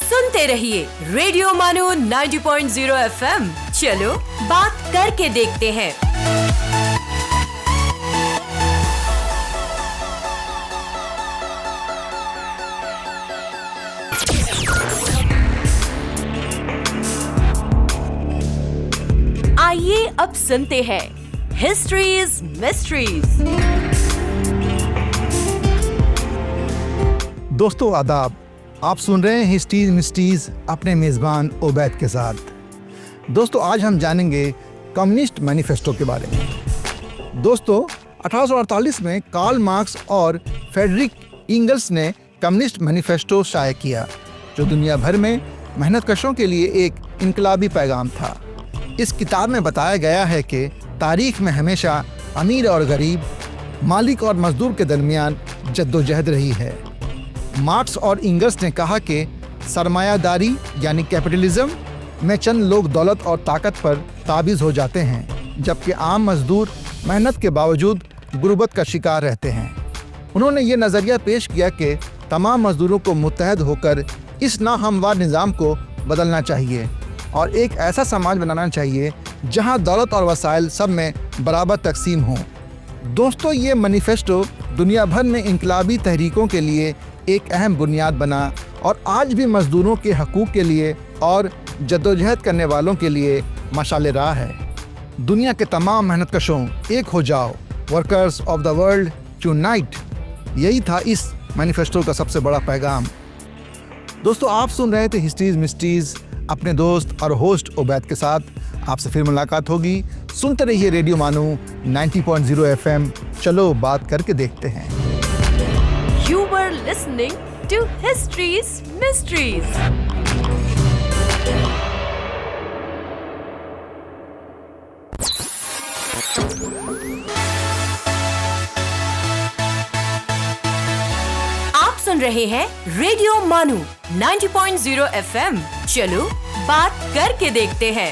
सुनते रहिए रेडियो मानो 90.0 FM। चलो बात करके देखते हैं। आइए अब सुनते हैं हिस्ट्रीज मिस्ट्रीज। दोस्तों आदाब, आप सुन रहे हैं हिस्ट्रीज मिस्ट्रीज अपने मेज़बान ओबैद के साथ। दोस्तों आज हम जानेंगे कम्युनिस्ट मैनिफेस्टो के बारे में। दोस्तों 1848 में कार्ल मार्क्स और फ्रेडरिक एंगल्स ने कम्युनिस्ट मैनिफेस्टो शाया किया, जो दुनिया भर में मेहनतकशों के लिए एक इनकलाबी पैगाम था। इस किताब में बताया गया है कि तारीख में हमेशा अमीर और गरीब, मालिक और मजदूर के दरमियान जद्दोजहद रही है। मार्क्स और एंगल्स ने कहा कि सरमायादारी यानी कैपिटलिज्म में चंद लोग दौलत और ताकत पर ताबिज़ हो जाते हैं, जबकि आम मजदूर मेहनत के बावजूद गुर्बत का शिकार रहते हैं। उन्होंने ये नज़रिया पेश किया कि तमाम मजदूरों को मुत्तहद होकर इस नाहमवार निज़ाम को बदलना चाहिए और एक ऐसा समाज बनाना चाहिए जहां दौलत और वसाइल सब में बराबर तकसीम हों। दोस्तों ये मैनिफेस्टो दुनिया भर में इनकलाबी तहरीकों के लिए एक अहम बुनियाद बना और आज भी मजदूरों के हकूक़ के लिए और जद्दोजहद करने वालों के लिए मशाल राह है। दुनिया के तमाम मेहनतकशों एक हो जाओ, workers of the world unite. यही था इस मैनिफेस्टो का सबसे बड़ा पैगाम। दोस्तों आप सुन रहे थे हिस्ट्रीज मिस्ट्रीज अपने दोस्त और होस्ट ओबैद के साथ। आपसे फिर मुलाकात होगी। सुनते रहिए रेडियो मानो 90.0 FM। चलो बात करके देखते हैं। You were listening to History's Mysteries। आप सुन रहे हैं रेडियो मानो 90.0 FM। चलो बात करके देखते हैं।